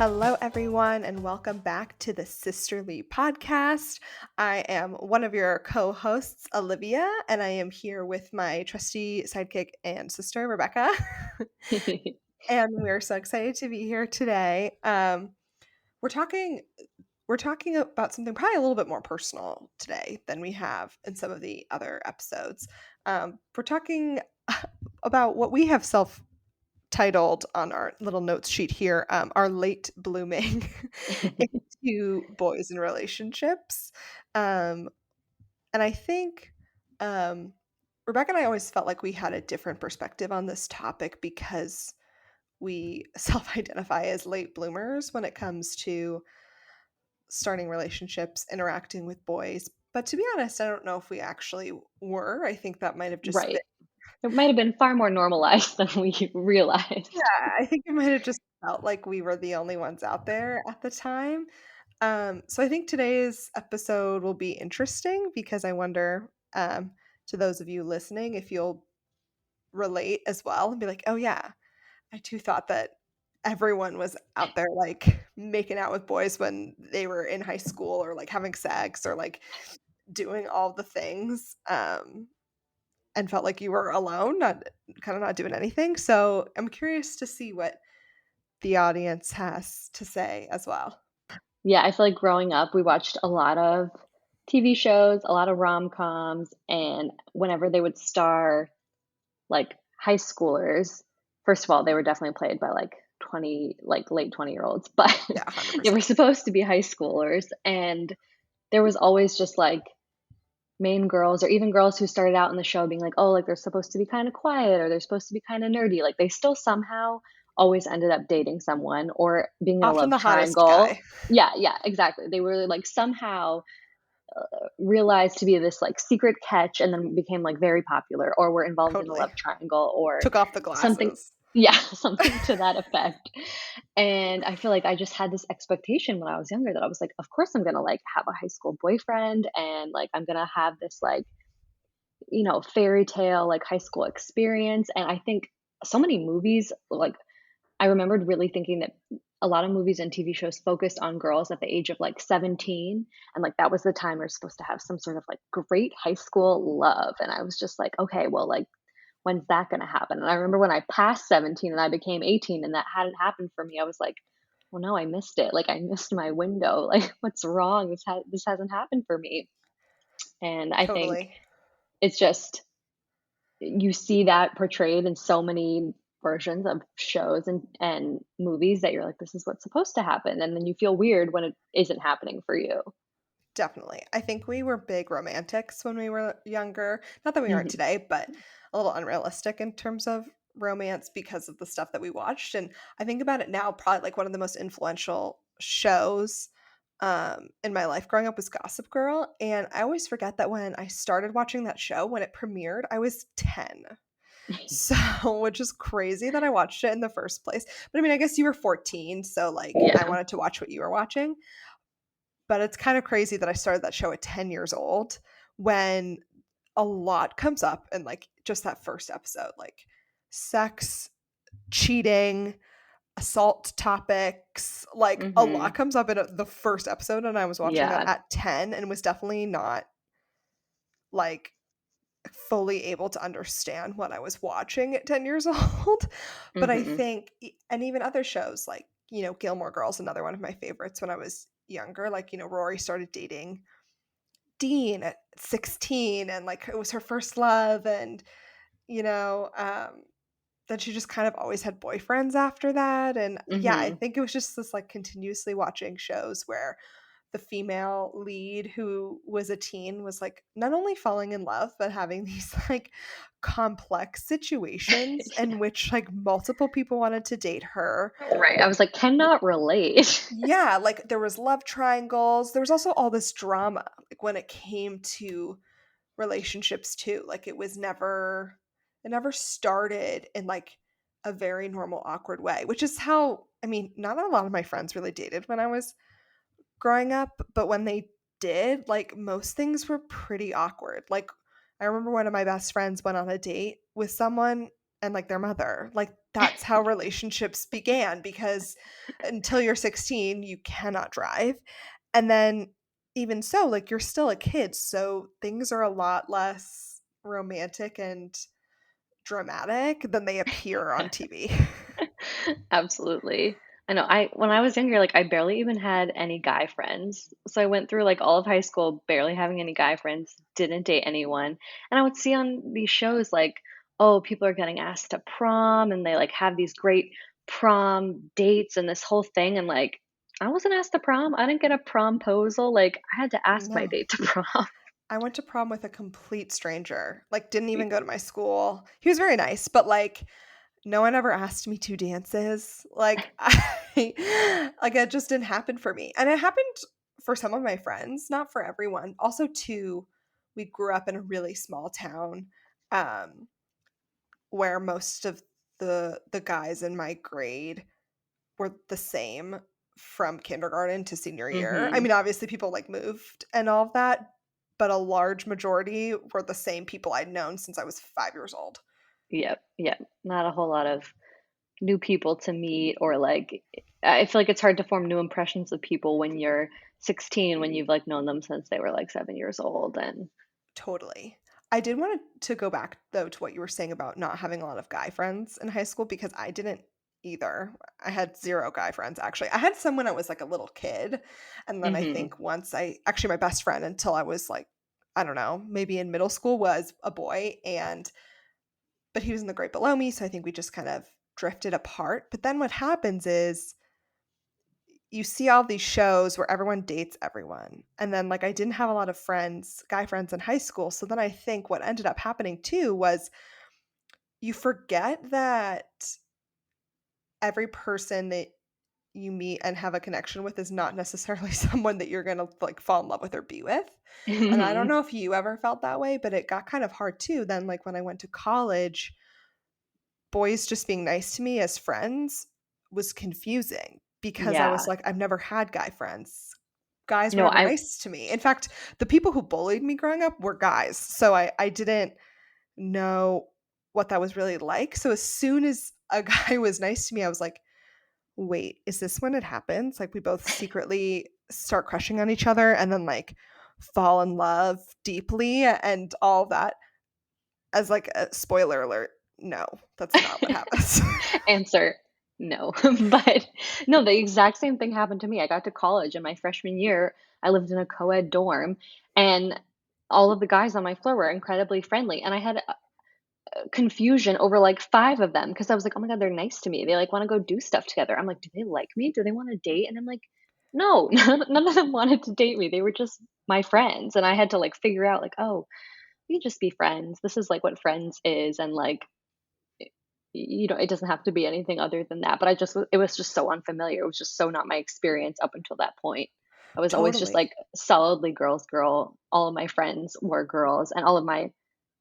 Hello, everyone, and welcome back to the Sisterly podcast. I am one of your co hosts, Olivia, and I am here with my trusty sidekick and sister, Rebecca. And we're so excited to be here today. We're talking about something probably a little bit more personal today than we have in some of the other episodes. We're talking about what we have titled on our little notes sheet here, our late blooming into boys and relationships. And I think Rebecca and I always felt like we had a different perspective on this topic because we self-identify as late bloomers when it comes to starting relationships, interacting with boys. But to be honest, I don't know if we actually were. I think that might have just been. Right. It might have been far more normalized than we realized. Yeah, I think it might have just felt like we were the only ones out there at the time. So I think today's episode will be interesting because I wonder, to those of you listening, if you'll relate as well and be like, oh yeah, I too thought that everyone was out there like making out with boys when they were in high school or like having sex or like doing all the things. And felt like you were alone, not doing anything. So I'm curious to see what the audience has to say as well. Yeah, I feel like growing up, we watched a lot of TV shows, a lot of rom-coms, and whenever they would star like high schoolers, first of all, they were definitely played by like 20, like late 20-year-olds, but Yeah, they were 100%. supposed to be high schoolers. And there was always just like main girls or even girls who started out in the show being like, oh, like they're supposed to be kind of quiet or they're supposed to be kind of nerdy. Like they still somehow always ended up dating someone or being in a Often love the hottest triangle. guy. Yeah, exactly. They were like somehow realized to be this like secret catch and then became like very popular or were involved in a Totally. love triangle or Took off the something. glasses. Yeah, something to that effect. And I feel like I just had this expectation when I was younger that I was like, of course I'm gonna like have a high school boyfriend and like I'm gonna have this like fairy tale like high school experience. And I think so many movies, like I remembered really thinking that a lot of movies and TV shows focused on girls at the age of like 17. And like that was the time we're supposed to have some sort of like great high school love. And I was just like, okay, well, like, when's that going to happen? And I remember when I passed 17 and I became 18 and that hadn't happened for me, I was like, well, no, I missed it. Like I missed my window. Like what's wrong? This hasn't happened for me. And I think Totally. it's just you see that portrayed in so many versions of shows and movies that you're like, this is what's supposed to happen. And then you feel weird when it isn't happening for you. Definitely. I think we were big romantics when we were younger. Not that we aren't Hmm. today, but a little unrealistic in terms of romance because of the stuff that we watched. And I think about it now, probably like one of the most influential shows in my life growing up was Gossip Girl. And I always forget that when I started watching that show, when it premiered, I was 10. So, which is crazy that I watched it in the first place. But I mean, I guess you were 14, so like I Yeah. wanted to watch what you were watching. But it's kind of crazy that I started that show at 10 years old when a lot comes up in like just that first episode, like sex, cheating, assault topics, like a lot Hmm. comes up in the first episode. And I was watching that Yeah. at 10 and was definitely not like fully able to understand what I was watching at 10 years old. But I Hmm. think, and even other shows like, Gilmore Girls, another one of my favorites when I was younger, like, Rory started dating Dean at 16 and like it was her first love. And, you know, um, then she just kind of always had boyfriends after that. And yeah, I Hmm. think it was just this like continuously watching shows where the female lead who was a teen was like not only falling in love but having these like complex situations in which like multiple people wanted to date her. Right. I was like, cannot relate. Yeah, like there was love triangles. There was also all this drama like when it came to relationships too. Like it never started in like a very normal awkward way, which is how I mean, not a lot of my friends really dated when I was growing up, but when they did, like most things were pretty awkward. Like I remember one of my best friends went on a date with someone and like their mother. Like that's how relationships began because until you're 16, you cannot drive. And then even so, like you're still a kid, so things are a lot less romantic and dramatic than they appear on TV. Absolutely. I know. I when I was younger, like I barely even had any guy friends. So I went through like all of high school barely having any guy friends, didn't date anyone. And I would see on these shows like, oh, people are getting asked to prom and they like have these great prom dates and this whole thing and like I wasn't asked to prom. I didn't get a promposal. Like I had to ask my No. date to prom. I went to prom with a complete stranger. Like didn't even go to my school. He was very nice, but like no one ever asked me to dances. Like I like it just didn't happen for me. And it happened for some of my friends, not for everyone. Also too, we grew up in a really small town um where most of the guys in my grade were the same from kindergarten to senior year. I Mhm. mean, obviously people like moved and all of that, but a large majority were the same people I'd known since I was 5 years old. Yep. Yep. Not a whole lot of new people to meet or like I feel like it's hard to form new impressions of people when you're 16 when you've like known them since they were like 7 years old and Totally. I did want to go back though to what you were saying about not having a lot of guy friends in high school because I didn't either. I had 0 guy friends actually. I had some when I was like a little kid, and then I mhm. think once I actually my best friend until I was like I don't know, maybe in middle school was a boy, and but he was in the grade below me, so I think we just kind of drifted apart. But then what happens is you see all these shows where everyone dates everyone. And then like I didn't have a lot of friends, guy friends in high school. So then I think what ended up happening too was you forget that every person that you meet and have a connection with is not necessarily someone that you're going to like fall in love with or be with. And I don't Mhm. know if you ever felt that way, but it got kind of hard too. Then like when I went to college, boys just being nice to me as friends was confusing because I was Yeah. like, I've never had guy friends. Guys were No, never I nice to me. In fact, the people who bullied me growing up were guys. So I didn't know what that was really like. So as soon as a guy was nice to me, I was like, wait, is this when it happens? Like we both secretly start crushing on each other and then like fall in love deeply and all that. As like a spoiler alert, no, that's not what happens. answer no. But no, the exact same thing happened to me. I got to college in my freshman year. I lived in a co-ed dorm and all of the guys on my floor were incredibly friendly and I had confusion over like 5 of them because I was like, "Oh my god, they're nice to me. They like wanna go do stuff together." I'm like, "Do they like me? Do they wanna date?" And I'm like, "No, none of them wanted to date me. They were just my friends." And I had to like figure out like, "Oh, we just be friends. This is like what friends is." And like, you know, it doesn't have to be anything other than that. But it was just so unfamiliar. It was just so not my experience up until that point. I was always just Totally. like solidly girls girl. All of my friends were girls and all of my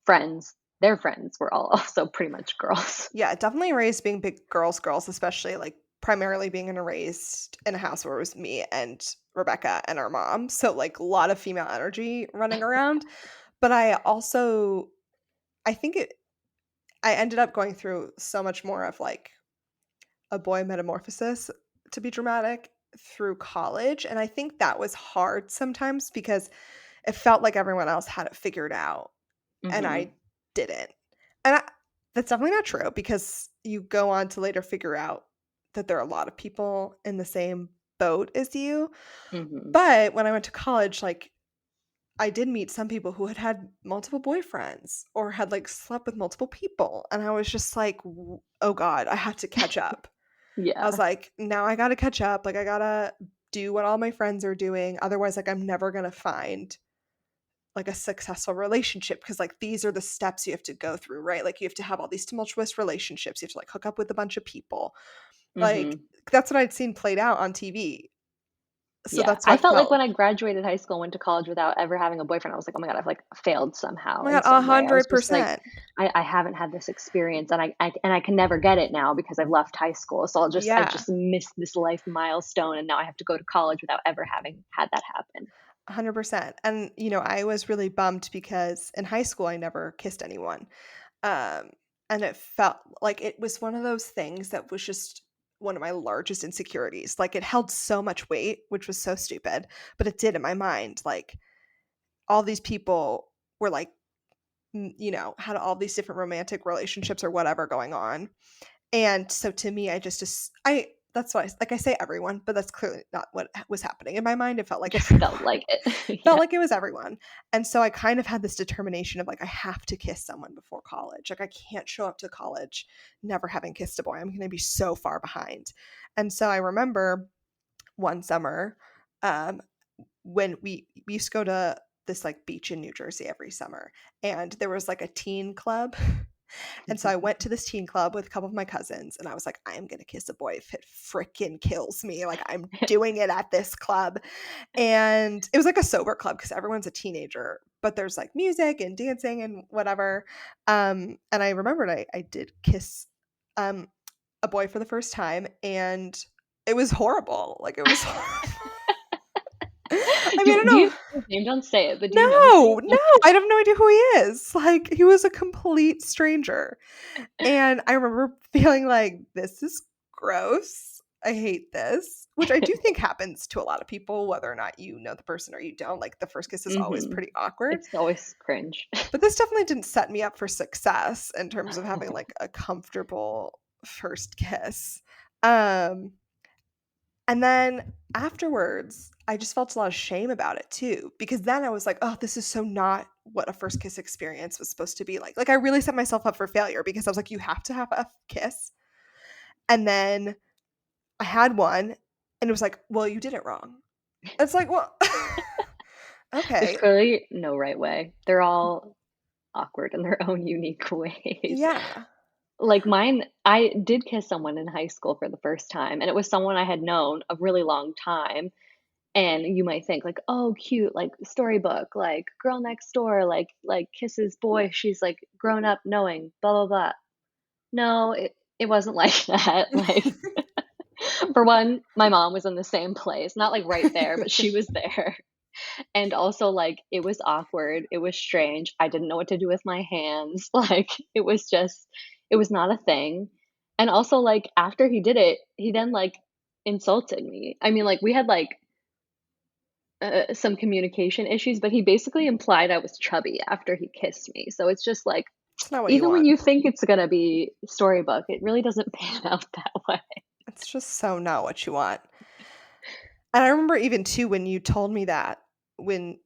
friends, their friends were all also pretty much girls. Yeah, definitely raised being big girls, especially like primarily being raised in a house where it was me and Rebecca and our mom. So like a lot of female energy running around. But I also I think it I ended up going through so much more of like a boy metamorphosis to be dramatic through college. And I think that was hard sometimes because it felt like everyone else had it figured out and Mhm. I didn't. And that's definitely not true because you go on to later figure out that there are a lot of people in the same boat as you. Mhm. But when I went to college, like I did meet some people who had had multiple boyfriends or had like slept with multiple people. And I was just like, oh God, I have to catch up. I was Yeah. like, now I got to catch up. Like, I got to do what all my friends are doing. Otherwise, like, I'm never going to find like a successful relationship because like these are the steps you have to go through, right? Like you have to have all these tumultuous relationships. You have to like hook up with a bunch of people. Like Mhm. that's what I'd seen played out on TV. So Yeah. that's I what felt like felt, when I graduated high school and went to college without ever having a boyfriend, I was like, "Oh my god, I've like failed oh somehow my in God, a some way." I was hundred just like, percent. I haven't had this experience and I can never get it now because I've left high school. So I Yeah, just missed this life milestone and now I have to go to college without ever having had that happen. 100%. And I was really bummed because in high school I never kissed anyone. Um And it felt like it was one of those things that was just one of my largest insecurities. Like, it held so much weight, which was so stupid, but it did in my mind. Like, all these people were like, had all these different romantic relationships or whatever going on. And so to me, that's why, like, I say everyone, but that's clearly not what was happening in my mind. It felt like Just felt everyone. like it. Felt Yeah. like it was everyone. And so I kind of had this determination of like, I have to kiss someone before college. Like, I can't show up to college never having kissed a boy. I'm going to be so far behind. And so I remember one summer, um, when we used to go to this like beach in New Jersey every summer, and there was like a teen club. And so I went to this teen club with a couple of my cousins, and I was like, I am going to kiss a boy if it freaking kills me. Like, I'm doing it at this club. And it was like a sober club because everyone's a teenager, but there's like music and dancing and whatever. And I remembered I did kiss um, a boy for the first time, and it was horrible. Like, it was horrible. I mean, I don't Do you know. know his name? Don't say it, but do you know his name? No, no, I have no idea who he is. Like, he was a complete stranger. And I remember feeling like, this is gross. I hate this, which I do think happens to a lot of people, whether or not you know the person or you don't. Like, the first kiss is always Mhm. pretty awkward. It's always cringe. But this definitely didn't set me up for success in terms of having like a comfortable first kiss. Um, and then afterwards, I just felt a lot of shame about it too, because then I was like, oh, this is so not what a first kiss experience was supposed to be like. Like, I really set myself up for failure because I was like, you have to have a kiss. And then I had one, and it was like, well, you did it wrong. It's like, well, There's okay. clearly no right way. They're all awkward in their own unique ways. Yeah. Like mine, I did kiss someone in high school for the first time, and it was someone I had known a really long time. And you might think like, "Oh, cute, like storybook, like girl next door, like kisses boy, she's like grown up knowing, blah blah blah." No, it wasn't like that. Like for one, my mom was in the same place, not like right there, but she was there. And also like it was awkward, it was strange. I didn't know what to do with my hands. Like it was not a thing. And also like after he did it, he then like insulted me. I mean, like we had like some communication issues, but he basically implied I was chubby after he kissed me. So it's just like, It's not what you even when want. you think it's gonna be storybook, it really doesn't pan out that way. It's just so not what you want. And I remember even too when you told me that when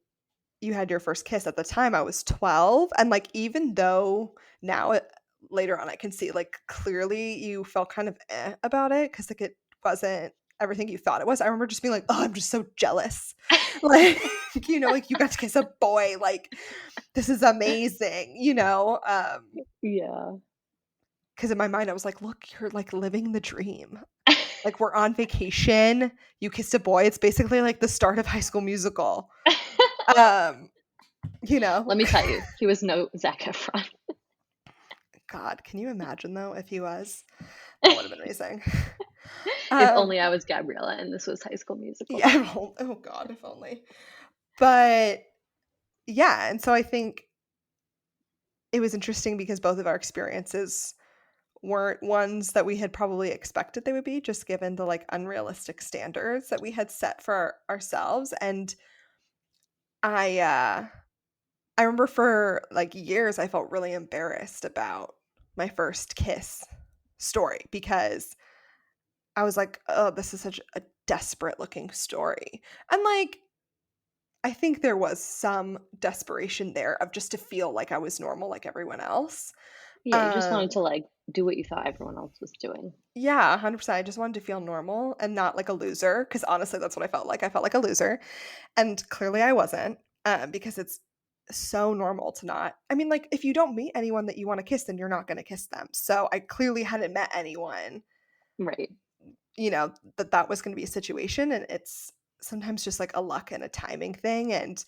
you had your first kiss. At the time, I was 12, and, like, even though now later on I can see, like, clearly you felt kind of about it because like, it wasn't everything you thought it was. I remember just being like, "Oh, I'm just so jealous." Like, like, "You got to kiss a boy, like, this is amazing," you know? Yeah. Because in my mind, I was like, "Look, you're, like, living the dream." Like, we're on vacation, you kissed a boy, it's basically like the start of High School Musical. Um, you know? Let me tell you, he was no Zac Efron. God, can you imagine though if he was? That would have been amazing. If Um, only I was Gabriella and this was High School Musical. yeah, oh God, if only. But yeah, and so I think it was interesting because both of our experiences weren't ones that we had probably expected they would be, just given the like unrealistic standards that we had set for ourselves. And I I remember for like years I felt really embarrassed about my first kiss story because I was like, "Oh, this is such a desperate looking story." And, like, I think there was some desperation there of just to feel like I was normal like everyone else. Yeah, you just wanted Um, to like do what you thought everyone else was doing. yeah, 100%. I just wanted to feel normal and not like a loser because honestly, that's what I felt like. I felt like a loser, and clearly I wasn't, because it's so normal to not I mean, like, if you don't meet anyone that you wanna kiss, then you're not gonna kiss them. So I clearly hadn't met anyone Right. that was going to be a situation, and it's sometimes just like a luck and a timing thing. And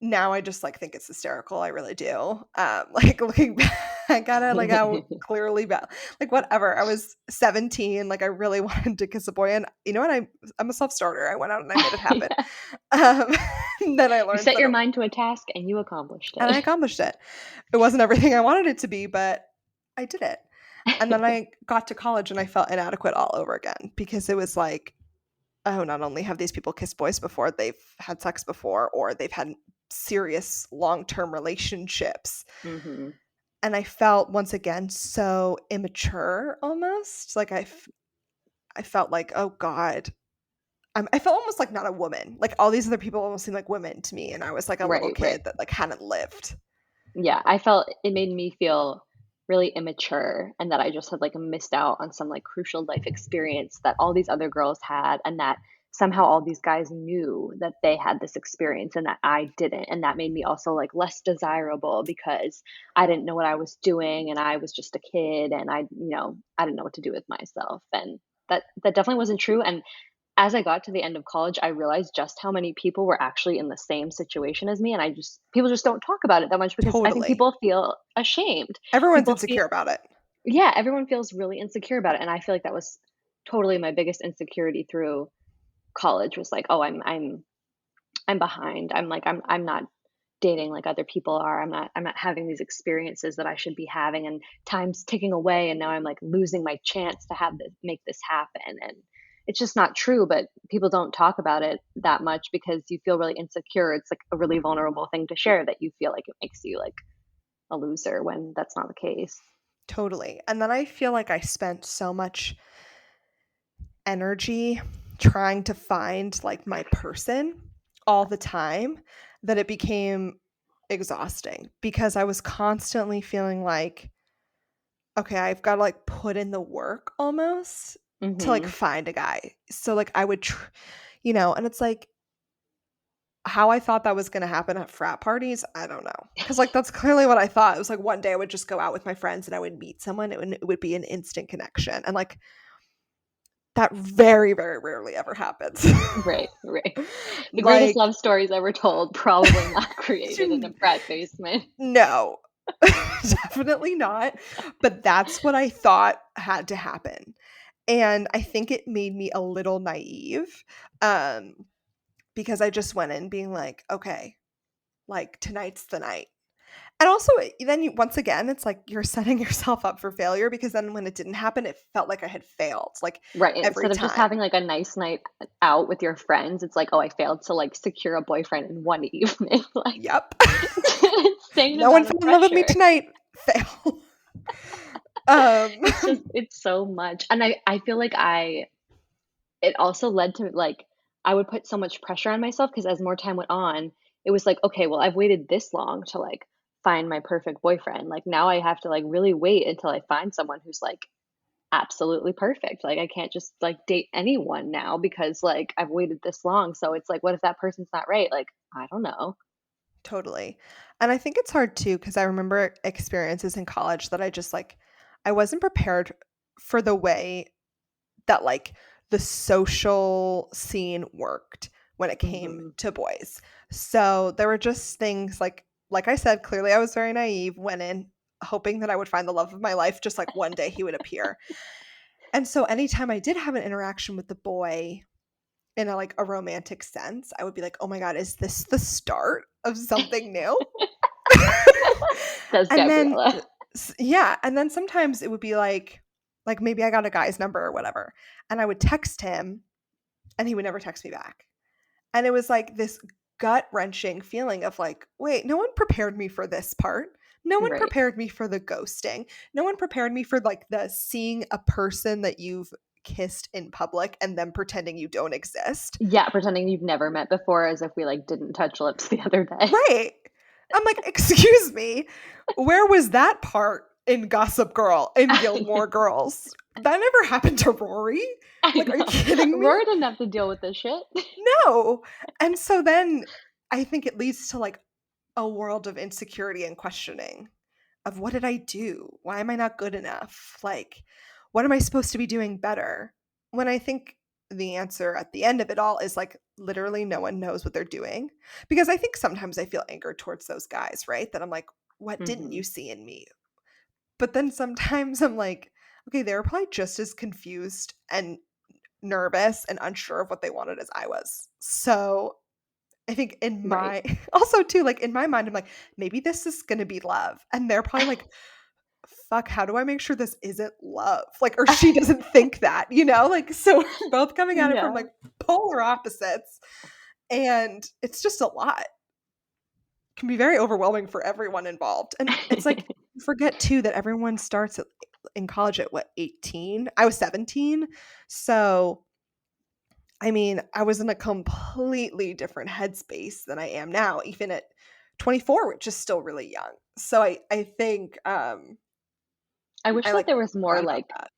now I just like think it's hysterical. I really do. Like, looking back at it, like, how clearly bad, like, whatever. I was 17, like, I really wanted to kiss a boy, and you know what? I'm a self starter. I went out and I made it happen. Yeah. Um, and then I You learned set that your mind to a task and you accomplished and I it. accomplished it. It wasn't everything I wanted it to be, but I did it. And then I got to college and I felt inadequate all over again because it was like, oh, not only have these people kissed boys before, they've had sex before, or they've had serious long-term relationships. Mhm. And I felt once again so immature almost. Like I felt like, oh God, I felt almost like not a woman. Like all these other people almost seemed like women to me. And I was like a little Right, right. kid that like hadn't lived. Yeah, I felt it made me feel really immature and that I just had, like, missed out on some, like, crucial life experience that all these other girls had, and that somehow all these guys knew that they had this experience and that I didn't, and that made me also, like, less desirable because I didn't know what I was doing and I was just a kid and I didn't know what to do with myself, and that definitely wasn't true, and as I got to the end of college, I realized just how many people were actually in the same situation as me, and I just people just don't talk about it that much because I think Totally. people feel ashamed. Everyone's People feel insecure about it. Yeah, everyone feels really insecure about it, and I feel like that was totally my biggest insecurity through college was like, "Oh, I'm behind. I'm not dating like other people are. I'm not having these experiences that I should be having, and time's ticking away and now I'm like losing my chance to have this make this happen." And it's just not true, but people don't talk about it that much because you feel really insecure. It's like a really vulnerable thing to share that you feel like it makes you like a loser when that's not the case. Totally. And then I feel like I spent so much energy trying to find like my person all the time that it became exhausting because I was constantly feeling like, okay, I've got to like put in the work almost to like Mhm. find a guy. So like I would, and it's like how I thought that was going to happen at frat parties. I don't know. Cause like that's clearly what I thought. It was like one day I would just go out with my friends and I would meet someone. It would be an instant connection. And like that very, very rarely ever happens. Right, right. The greatest Like, love stories ever told, probably not created in a frat basement. no, definitely not. But that's what I thought had to happen. And I think it made me a little naive um, because I just went in being like, okay, like tonight's the night. And also, then once again, it's like you're setting yourself up for failure because then when it didn't happen, it felt like I had failed, like Right, every instead of just time. having, like, a nice night out with your friends, it's like, "Oh, I failed to, like, secure a boyfriend in one evening," like, Yep. it's insane No one amount fell of in love with me pressure. tonight. Fail. um, It's so much, and I feel like I it also led to, like I would put so much pressure on myself because as more time went on, it was like, "Okay, well, I've waited this long to, like, find my perfect boyfriend, like, now I have to, like, really wait until I find someone who's, like, absolutely perfect. Like, I can't just, like, date anyone now because, like, I've waited this long, so it's like, what if that person's not right? Like, I don't know. Totally. And I think it's hard too because I remember experiences in college that I just like I wasn't prepared for the way that like the social scene worked when it came Mhm. to boys. So there were just things like I said, clearly I was very naive, went in hoping that I would find the love of my life just like one day he would appear. And so anytime I did have an interaction with the boy in a like a romantic sense, I would be like, "Oh my god, is this the start of something new?" Says And then Gabriella. yeah, and then sometimes it would be like maybe I got a guy's number or whatever, and I would text him and he would never text me back. And it was like this gut-wrenching feeling of like, "Wait, no one prepared me for this part. No one Right. prepared me for the ghosting. No one prepared me for like the seeing a person that you've kissed in public and then pretending you don't exist." Yeah, pretending you've never met before as if we, like, didn't touch lips the other day. Right. I'm like, "Excuse me, where was that part in Gossip Girl, in Gilmore Girls? That never happened to Rory? I Like, are you know. kidding me?" Rory didn't have to deal with this shit. No. And so then I think it leads to, like, a world of insecurity and questioning of what did I do? Why am I not good enough? Like, what am I supposed to be doing better? When I think the answer at the end of it all is like literally no one knows what they're doing. Because I think sometimes I feel anger towards those guys, right? That I'm like, what didn't you Mhm. see in me? But then sometimes I'm like, okay, they were probably just as confused and nervous and unsure of what they wanted as I was. So I think in Right. my also too, like in my mind, I'm like, maybe this is gonna be love. And they're probably like fuck, how do I make sure this isn't love? Like, or she doesn't think that, you know? Like, so we're both coming at it from Yeah. like polar opposites. And it's just a lot. It can be very overwhelming for everyone involved. And it's like, you forget too that everyone starts in college at what, 18? I was 17. So, I mean, I was in a completely different headspace than I am now, even at 24, which is still really young. So I think I wish I that like there was more forgot about like that.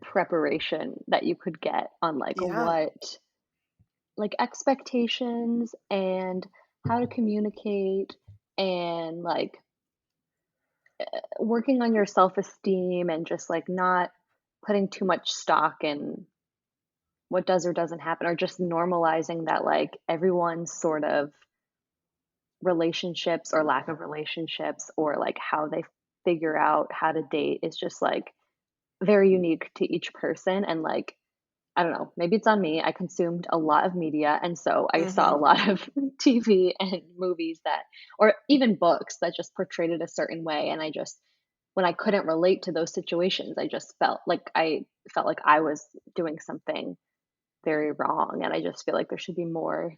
preparation that you could get on like Yeah. what like expectations and how to communicate and like working on your self-esteem and just like not putting too much stock in what does or doesn't happen or just normalizing that like everyone's sort of relationships or lack of relationships or like how they figure out how to date is just like very unique to each person and like I don't know, maybe it's on me. I consumed a lot of media and so I saw a Mhm. lot of TV and movies that or even books that just portrayed it a certain way and I just when I couldn't relate to those situations, I felt like I was doing something very wrong and I just feel like there should be more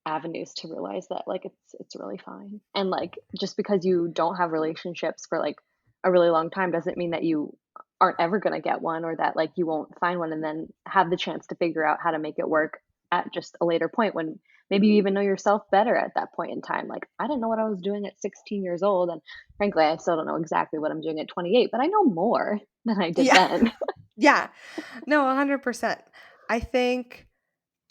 avenues to realize that like it's really fine. And like just because you don't have relationships for like a really long time doesn't mean that you aren't ever going to get one or that like you won't find one and then have the chance to figure out how to make it work at just a later point when maybe you even know yourself better at that point in time. Like I didn't know what I was doing at 16 years old and frankly I still don't know exactly what I'm doing at 28, but I know more than I did Yeah. then. Yeah. No, 100%. I think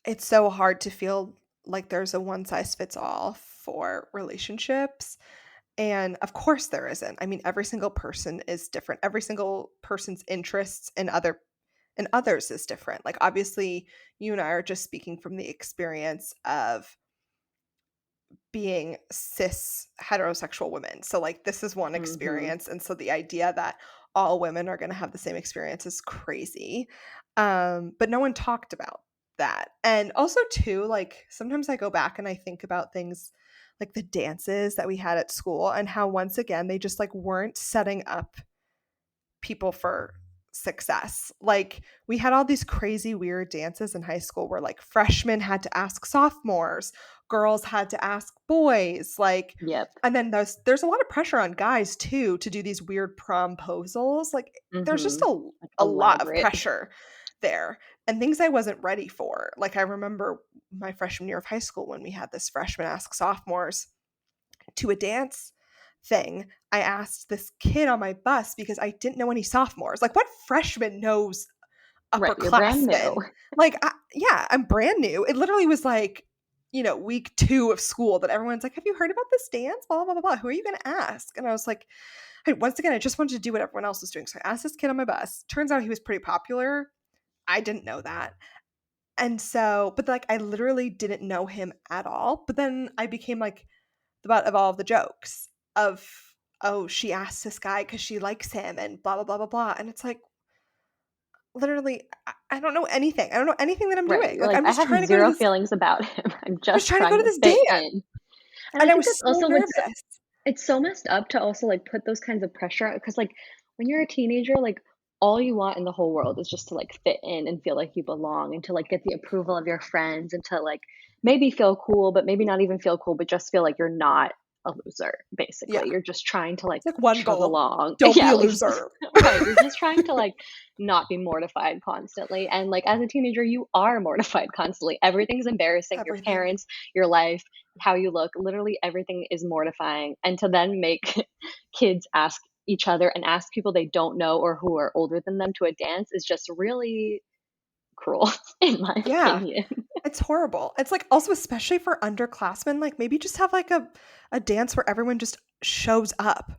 it's so hard to feel like there's a one size fits all for relationships. And of course there isn't. I mean, every single person is different. Every single person's interests and others is different. Like obviously you and I are just speaking from the experience of being cis heterosexual women. So like this is one Mhm. experience and so the idea that all women are going to have the same experience is crazy. But no one talked about that. And also too like sometimes I go back and I think about things like the dances that we had at school and how once again they just like weren't setting up people for success. Like we had all these crazy weird dances in high school where like freshmen had to ask sophomores, girls had to ask boys, like Yep. and then there's a lot of pressure on guys too to do these weird promposals. Like there's just Mhm. Like a lot of elaborate. pressure there and things I wasn't ready for. Like I remember my freshman year of high school when we had this freshman ask sophomores to a dance thing. I asked this kid on my bus because I didn't know any sophomores. Like, what freshman knows Right, you're brand new. upperclassmen? Like, yeah, I'm brand new. It literally was like, week 2 of school that everyone's like, "Have you heard about this dance? Blah blah blah blah. Who are you going to ask?" And I was like, hey, once again, I just wanted to do what everyone else was doing. So I asked this kid on my bus. Turns out he was pretty popular. I didn't know that. And so, but like, I literally didn't know him at all. But then I became like the butt of all of the jokes of, oh, she asked this guy because she likes him and blah blah blah blah blah. And it's like literally, I don't know anything. I don't know anything that I'm Right, doing. you're Like like, I'm "I just have trying to go to 0 this. feelings about him. I'm I'm just just trying to go trying to to this fit dance, in." And I and I think was that's so also what's nervous. it's so messed up to also, like, put those kinds of pressure because like, when you're a teenager, like, all you want in the whole world is just to, like, fit in and feel like you belong and to, like, get the approval of your friends and to, like, maybe feel cool, but maybe not even feel cool, but just feel like you're not a loser, Yeah, basically. You're just trying to, like, it's like one chug goal. along. Don't be Yeah, a like, loser. right, you're just trying to, like, not be mortified constantly, and, like, as a teenager, you are mortified constantly. Everything's embarrassing, your Everything. parents, your life, how you look, literally everything is mortifying, and to then make kids ask each other and ask people they don't know or who are older than them to a dance is just really cruel, in my Yeah, opinion. it's horrible. It's like also especially for underclassmen, like maybe just have like a dance where everyone just shows up.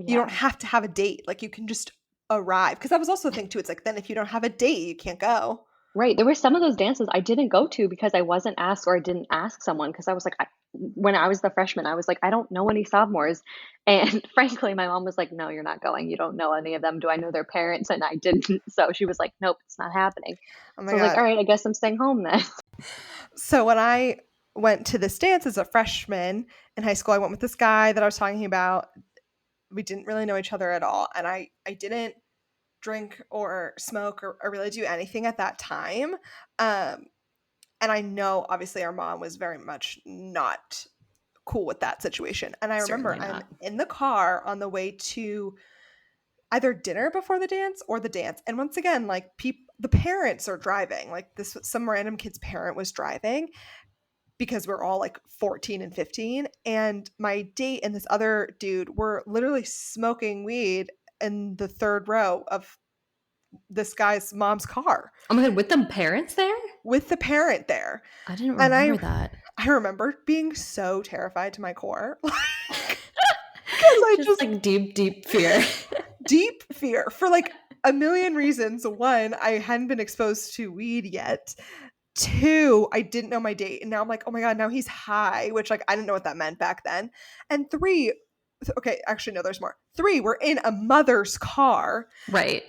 You don't Yeah. have to have a date. Like you can just arrive. Because that was also the thing too. It's like then if you don't have a date, you can't go. Right, there were some of those dances I didn't go to because I wasn't asked or I didn't ask someone because I was like, when I was the freshman, I was like, I don't know any sophomores. And frankly, my mom was like, no, you're not going. You don't know any of them. Do I know their parents? And I didn't. So she was like, nope, it's not happening. Oh my So I was like, god. all right, I guess I'm staying home then. So when I went to this dance as a freshman in high school, I went with this guy that I was talking about we didn't really know each other at all, and I didn't drink or smoke or really do anything at that time. Um, and I know obviously our mom was very much not cool with that situation. And I remember Certainly I'm not. in the car on the way to either dinner before the dance or the dance. And once again, like the parents are driving. Like this some random kid's parent was driving because we're all like 14 and 15, and my date and this other dude were literally smoking weed in the third row of this guy's mom's car Oh my god, with the parents there? with the parent there. I didn't And remember that. I remember being so terrified to my core, like, because I Just just like deep, deep fear. deep fear for like a million reasons. One, I hadn't been exposed to weed yet. Two, I didn't know my date. And now I'm like, oh my God, now he's high, which like I didn't know what that meant back then. And three, okay, actually, no, there's more. Three, we're in a mother's car. Right.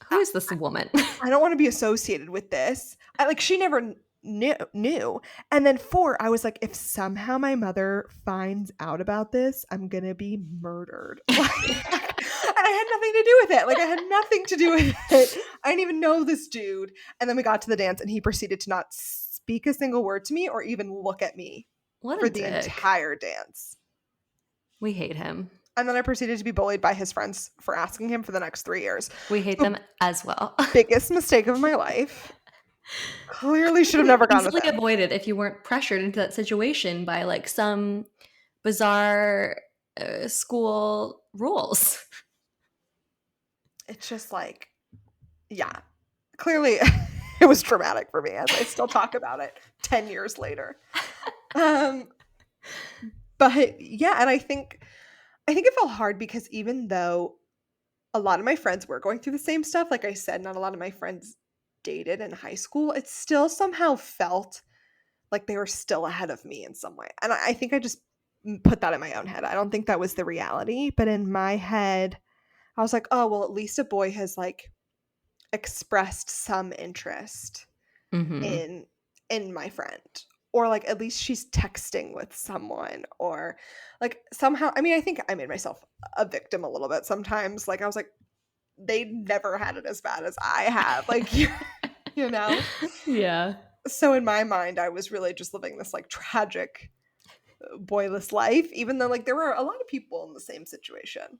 Who is this woman? I don't want to be associated with this. She never knew. And then four, I was like, if somehow my mother finds out about this, I'm gonna be murdered. And I had nothing to do with it. Like I had nothing to do with it. I didn't even know this dude. And then we got to the dance, and he proceeded to not speak a single word to me or even look at me What a for the dick. entire dance. We hate him. And then I proceeded to be bullied by his friends for asking him for the next 3 years. We hate So them as well. biggest mistake of my life. Clearly should have never gone with Easily him. avoided if you weren't pressured into that situation by like some bizarre school rules. It's just like, yeah, clearly it was traumatic for me as I still talk about it 10 years later. Um, but yeah, and I think it felt hard because even though a lot of my friends were going through the same stuff, like I said, not a lot of my friends dated in high school, it still somehow felt like they were still ahead of me in some way. And I think I just put that in my own head. I don't think that was the reality, but in my head, I was like, oh, well, at least a boy has like expressed some interest Mm-hmm. in my friend, or like at least she's texting with someone, or like somehow, I mean, I think I made myself a victim a little bit sometimes. Like I was like, they never had it as bad as I have, like you know. Yeah. So in my mind I was really just living this like tragic boyless life, even though like there were a lot of people in the same situation.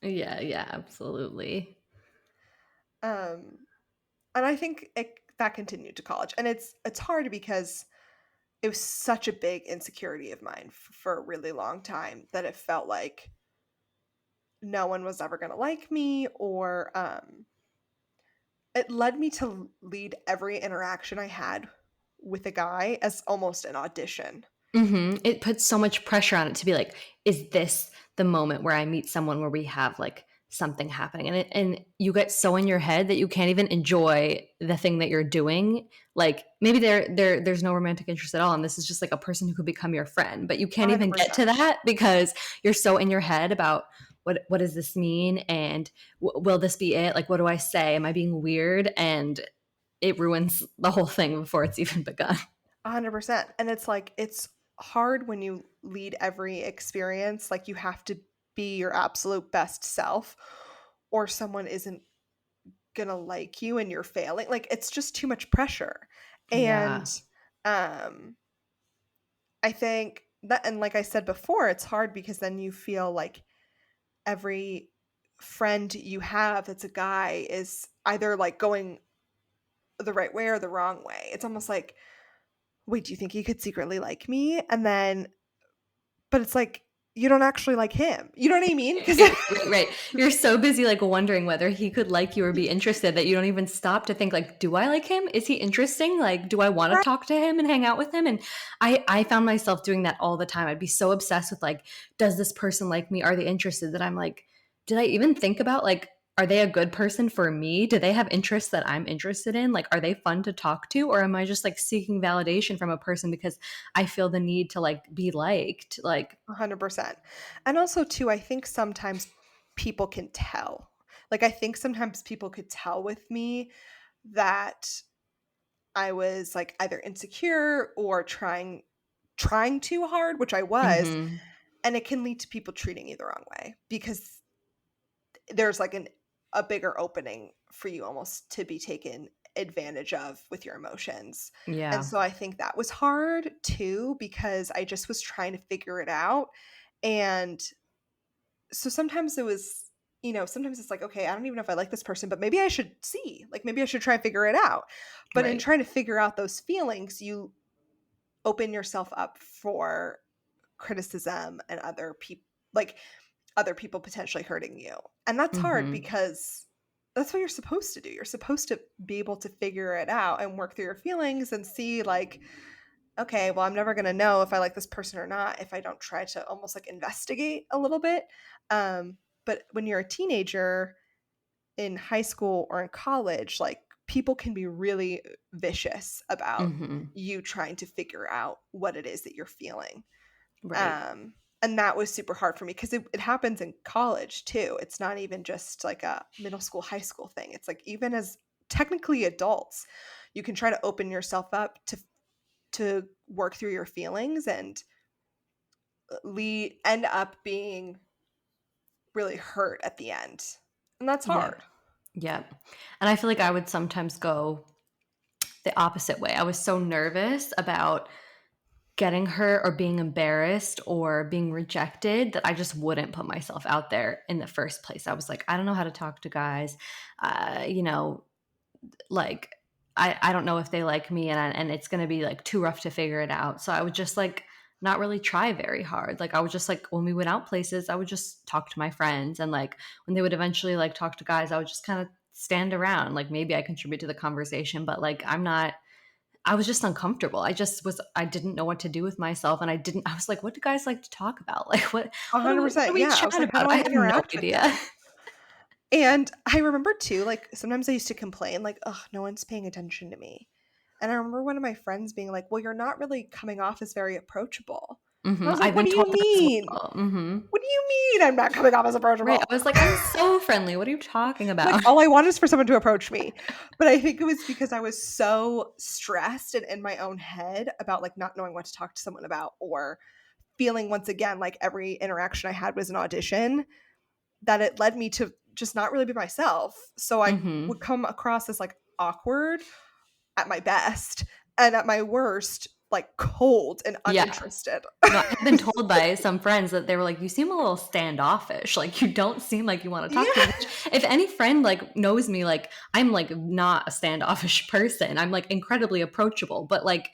Yeah, yeah, absolutely. um and I think that continued to college, and it's hard because it was such a big insecurity of mine for a really long time that it felt like no one was ever going to like me, or it led me to lead every interaction I had with a guy as almost an audition. Mhm. It puts so much pressure on it to be like, is this the moment where I meet someone where we have like something happening? And you get so in your head that you can't even enjoy the thing that you're doing. Like maybe there's no romantic interest at all, and this is just like a person who could become your friend, but you can't even get to 100%. that because you're so in your head about what does this mean, and will this be it? Like, what do I say? Am I being weird? And it ruins the whole thing before it's even begun. 100%. And it's like it's hard when you lead every experience, like you have to be your absolute best self, or someone isn't gonna like you and you're failing. Like it's just too much pressure. And Yeah. um I think that, and like I said before, it's hard because then you feel like every friend you have that's a guy is either like going the right way or the wrong way. It's almost like, wait, do you think he could secretly like me? And then, but it's like, you don't actually like him. You know what I mean? Because Right, right. You're so busy like wondering whether he could like you or be interested that you don't even stop to think like, do I like him? Is he interesting? Like, do I want to right, talk to him and hang out with him? And I found myself doing that all the time. I'd be so obsessed with like, does this person like me? Are they interested? That I'm like, did I even think about like, are they a good person for me? Do they have interests that I'm interested in? Like, are they fun to talk to? Or am I just like seeking validation from a person because I feel the need to like be liked? Like, 100%. And also, too, I think sometimes people can tell. Like, I think sometimes people could tell with me that I was like either insecure or trying too hard, which I was, mhm. and it can lead to people treating you the wrong way because there's like a bigger opening for you almost to be taken advantage of with your emotions. And Yeah. so I think that was hard too, because I just was trying to figure it out. And so sometimes it was, sometimes it's like, okay, I don't even know if I like this person, but maybe I should see, like, maybe I should try and figure it out. But in Right. trying to figure out those feelings, you open yourself up for criticism and other people potentially hurting you. And that's hard Mhm. because that's what you're supposed to do. You're supposed to be able to figure it out and work through your feelings and see, like, okay, well, I'm never going to know if I like this person or not if I don't try to almost like investigate a little bit. But when you're a teenager in high school or in college, like, people can be really vicious about Mhm. you trying to figure out what it is that you're feeling. Right. Um, and that was super hard for me because it happens in college too. It's not even just like a middle school, high school thing. It's like even as technically adults, you can try to open yourself up to work through your feelings and end up being really hurt at the end. And that's Yeah. hard. Yeah. And I feel like I would sometimes go the opposite way. I was so nervous about getting hurt or being embarrassed or being rejected that I just wouldn't put myself out there in the first place. I was like, I don't know how to talk to guys. You know, like I don't know if they like me, and it's going to be like too rough to figure it out. So I would just like not really try very hard. Like I would just like when we went out places, I would just talk to my friends, and like when they would eventually like talk to guys, I would just kind of stand around. Like maybe I contribute to the conversation, but like I was just uncomfortable. I didn't know what to do with myself, and I was like, what do guys like to talk about? Like what do 100%. we Yeah. I was chat like, how do about? I I have no interact with idea. them? And I remember too, like, sometimes I used to complain, like, "Ugh, no one's paying attention to me." And I remember one of my friends being like, "Well, you're not really coming off as very approachable." And I was like, I've "What been do you told that as mean? well. What do you mean I'm not coming off as Right. approachable?" I was like, I'm so friendly. What are you talking Like, about? all I want is for someone to approach me. But I think it was because I was so stressed and in my own head about, like, not knowing what to talk to someone about, or feeling once again like every interaction I had was an audition, that it led me to just not really be myself. So I would Mhm. come across as like awkward at my best, and at my worst, like cold and Yeah. uninterested. No, I've been told by some friends that they were like, "You seem a little standoffish. Like, you don't seem like you wanna talk to me," Yeah. which if any friend, like, knows me, like, I'm, like, not a standoffish person. I'm, like, incredibly approachable, but, like,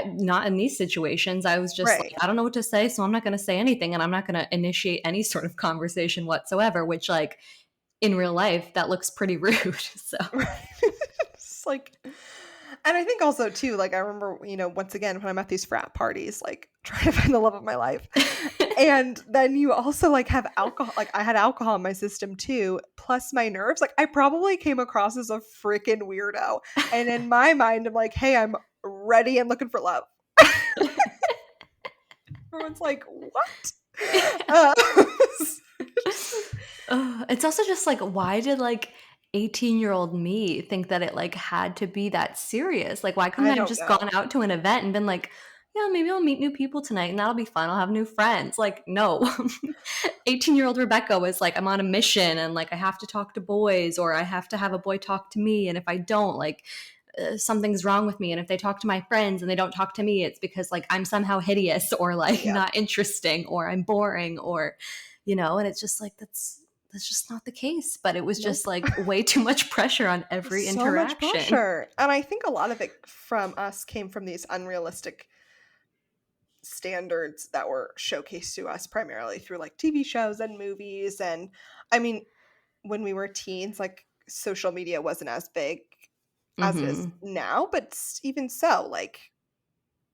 not in these situations. I was just Right. like, "I don't know what to say, so I'm not gonna say anything, and I'm not gonna initiate any sort of conversation whatsoever," which, like, in real life, that looks pretty rude, so Right. It's like, and I think also too, like, I remember, once again, when I'm at these frat parties, like, trying to find the love of my life. And then you also like have alcohol. Like, I had alcohol in my system too, plus my nerves. Like, I probably came across as a freaking weirdo. And in my mind, I'm like, hey, I'm ready and looking for love. Everyone's like, what? Uh, just like, Ugh, it's also just like, why did like 18-year-old me think that it like had to be that serious? Like, why couldn't I I have don't just know. gone out to an event and been like, yeah, maybe I'll meet new people tonight and that'll be fun. I'll have new friends. Like, no. 18-year-old Rebecca was like, I'm on a mission and like I have to talk to boys or I have to have a boy talk to me. And if I don't, like, something's wrong with me. And if they talk to my friends and they don't talk to me, it's because like I'm somehow hideous or like Yeah. not interesting or I'm boring or, and it's just like that's just not the case. But it was just Nope. like way too much pressure on every So much interaction. pressure. And I think a lot of it from us came from these unrealistic standards that were showcased to us primarily through like TV shows and movies. And I mean, when we were teens, like, social media wasn't as big as it is Hmm. now, but even so, like,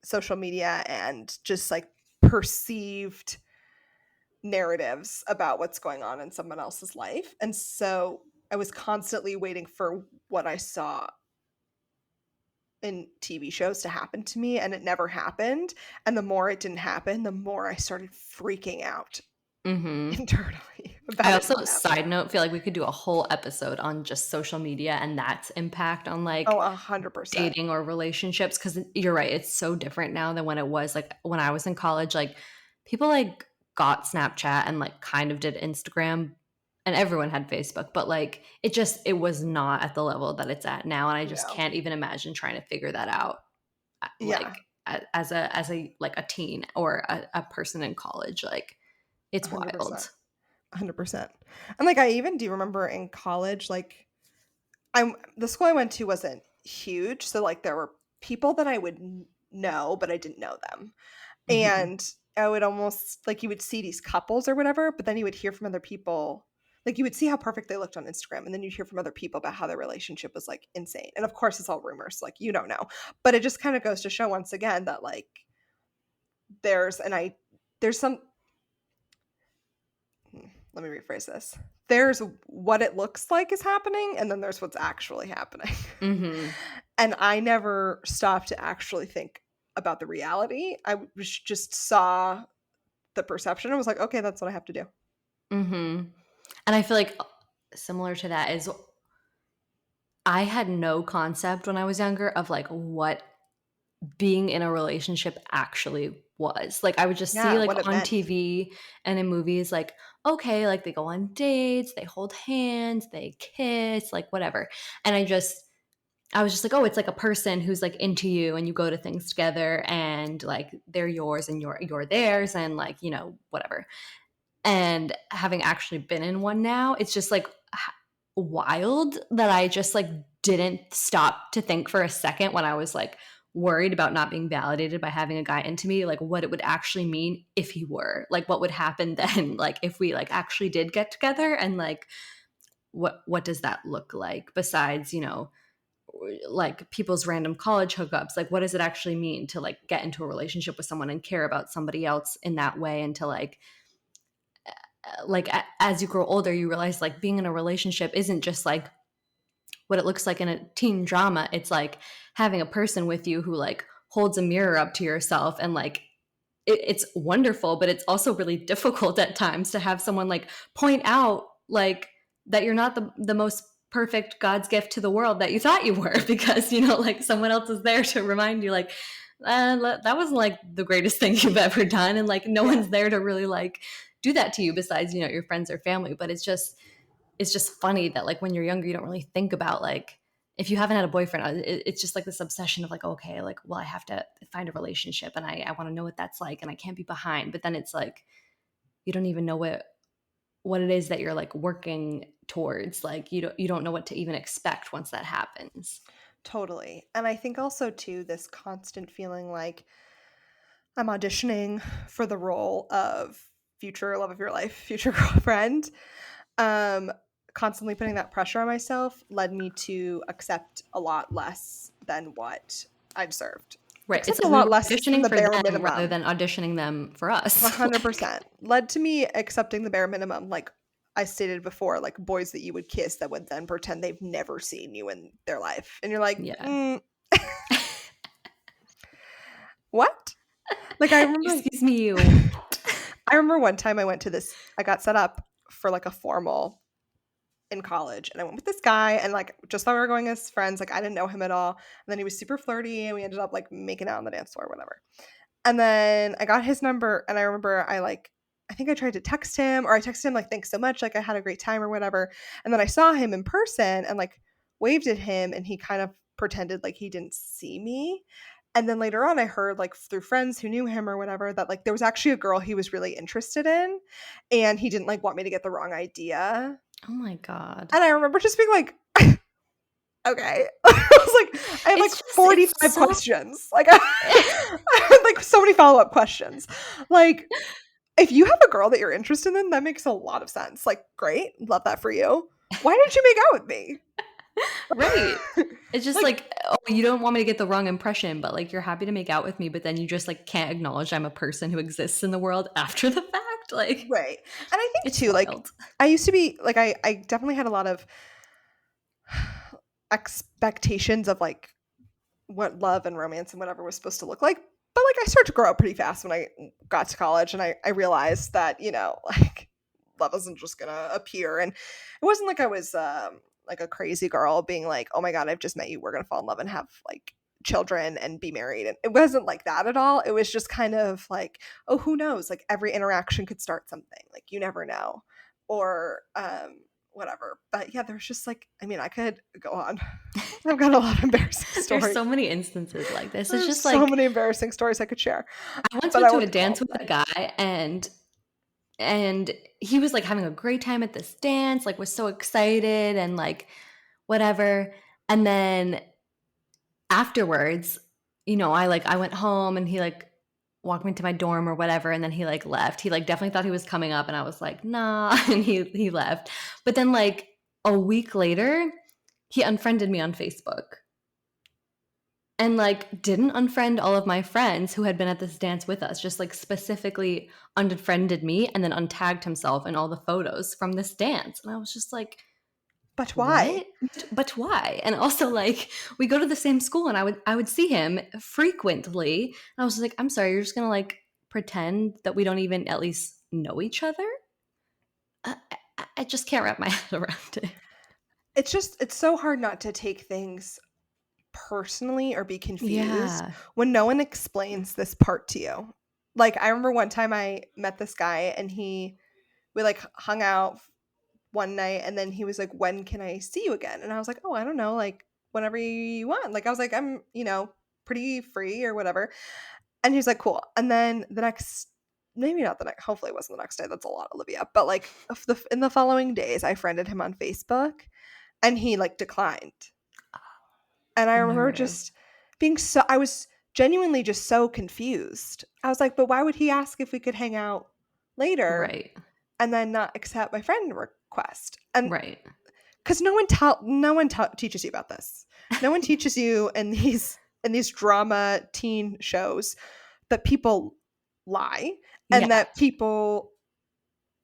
social media and just like perceived narratives about what's going on in someone else's life. And so I was constantly waiting for what I saw in TV shows to happen to me, and it never happened. And the more it didn't happen, the more I started freaking out Hmm. internally I about it also, not side happening. note, feel like we could do a whole episode on just social media and that's impact on Oh, like 100%. dating or relationships, because you're right, it's so different now than when it was like when I was in college. Like people like got Snapchat and like kind of did Instagram and everyone had Facebook, but like it was not at the level that it's at now, and I just No. can't even imagine trying to figure that out, Yeah. like as a like a teen or a person in college. Like it's 100%. wild. 100%. And like I even do remember in college, like the school I went to wasn't huge, so like there were people that I would know, but I didn't know them. Hmm. And I would almost like you would see these couples or whatever, but then you would hear from other people. Like you would see how perfect they looked on Instagram, and then you'd hear from other people about how their relationship was like insane. And of course, it's all rumors, like you don't know. But it just kind of goes to show once again that like there's an I there's some let me rephrase this. There's what it looks like is happening, and then there's what's actually happening. Hmm. And I never stopped to actually think about the reality. Just saw the perception and was like, okay, that's what I have to do. Hmm. And I feel like similar to that is I had no concept when I was younger of like what being in a relationship actually was. Like I would just see Yeah, like what it on meant. TV and in movies like okay, like they go on dates, they hold hands, they kiss, like whatever. And I was just like, oh, it's like a person who's like into you and you go to things together and like they're yours and you're theirs and like, whatever. And having actually been in one now, it's just like wild that I just like didn't stop to think for a second when I was like worried about not being validated by having a guy into me, like what it would actually mean if he were, like what would happen then, like if we like actually did get together, and like what does that look like besides, like people's random college hookups, like what does it actually mean to like get into a relationship with someone and care about somebody else in that way, and to as you grow older you realize like being in a relationship isn't just like what it looks like in a teen drama. It's like having a person with you who like holds a mirror up to yourself, and like it's wonderful, but it's also really difficult at times to have someone like point out like that you're not the most perfect God's gift to the world that you thought you were, because like someone else is there to remind you like that wasn't like the greatest thing you've ever done, and like no Yeah, one's there to really like do that to you besides your friends or family. But it's just funny that like when you're younger you don't really think about like if you haven't had a boyfriend, it's just like this obsession of like, okay, like, well, I have to find a relationship and I want to know what that's like and I can't be behind. But then it's like you don't even know what it is that you're like working towards. Like you don't know what to even expect once that happens. totally. And I think also too this constant feeling like I'm auditioning for the role of future love of your life, future girlfriend. Um, Constantly putting that pressure on myself led me to accept a lot less than what I deserved. Right. It's Accept a like we lot were less than auditioning the for bare them rather minimum. than auditioning them for us. Like, 100% led to me accepting the bare minimum. Like I stated before, like boys that you would kiss that would then pretend they've never seen you in their life. And you're like, yeah. what? Like I remember Excuse me, you. I remember one time I got set up for like a formal in college and I went with this guy and like just thought we were going as friends. Like I didn't know him at all. And then he was super flirty and we ended up like making out on the dance floor or whatever. And then I got his number and I remember I think I tried to text him or I texted him like thanks so much, like I had a great time or whatever. And then I saw him in person and like waved at him and he kind of pretended like he didn't see me. And then later on I heard like through friends who knew him or whatever that like there was actually a girl he was really interested in and he didn't like want me to get the wrong idea. Oh my God. And I remember just being like, okay. I was like, I had like It's 45 so questions. Like, I had like so many follow up questions. Like, if you have a girl that you're interested in, that makes a lot of sense. Like, great. Love that for you. Why didn't you make out with me? right. It's just Like, like, oh, you don't want me to get the wrong impression, but like you're happy to make out with me, but then you just like can't acknowledge I'm a person who exists in the world after the fact. Like right. And I think it's too, like, wild. I used to be like, I definitely had a lot of expectations of like what love and romance and whatever was supposed to look like. But like I started to grow up pretty fast when I got to college and I realized that, like love isn't just gonna appear. And it wasn't like I was like a crazy girl being like, oh my God, I've just met you. We're gonna fall in love and have like children and be married. And it wasn't like that at all. It was just kind of like, oh, who knows? Like every interaction could start something. Like you never know. or whatever. But yeah, there's just like, I mean, I could go on. I've got a lot of embarrassing There's stories. so many instances like this. It's There's just so like many embarrassing stories I could share, I once but went I to won't a do them all dance with a today. guy and he was like having a great time at this dance, like was so excited and like whatever. And then afterwards, I went home and he like walked me to my dorm or whatever, and then he like left. He like definitely thought he was coming up, and I was like, nah, and he left. But then like a week later, he unfriended me on Facebook. And like didn't unfriend all of my friends who had been at this dance with us, just like specifically unfriended me and then untagged himself in all the photos from this dance. And I was just like, But why? what? But why? And also like we go to the same school and I would see him frequently. And I was like, I'm sorry, you're just gonna like pretend that we don't even at least know each other? I just can't wrap my head around it. It's so hard not to take things personally or be confused Yeah. when no one explains this part to you. Like, I remember one time I met this guy and we like hung out one night, and then he was like, "When can I see you again?" And I was like, "Oh, I don't know, like whenever you want." Like, I was like, "I'm, pretty free or whatever." And he's like, "Cool." And then the next, maybe not the next, hopefully it wasn't the next day. That's a lot, Olivia. But like in the following days, I friended him on Facebook, and he like declined. And I remember No. just I was genuinely just so confused. I was like, "But why would he ask if we could hang out later Right. and then not accept my friend request?" And Right. because no one teaches you about this. No one teaches you in these drama teen shows that people lie and Yeah. that people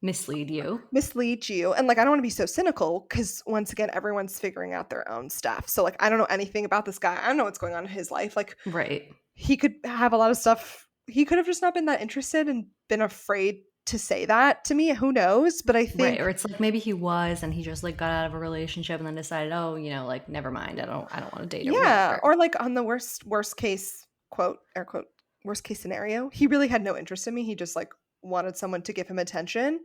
Mislead you. mislead you. And like, I don't want to be so cynical because once again, everyone's figuring out their own stuff. So like, I don't know anything about this guy. I don't know what's going on in his life. Like, Right. he could have a lot of stuff. He could have just not been that interested and been afraid to say that to me. Who knows? But I Right, or think, it's like maybe he was and he just like got out of a relationship and then decided, "Oh, like never mind. I don't want to date or yeah, whatever." or like on the worst case, quote air quote, worst case scenario, he really had no interest in me. He just like wanted someone to give him attention.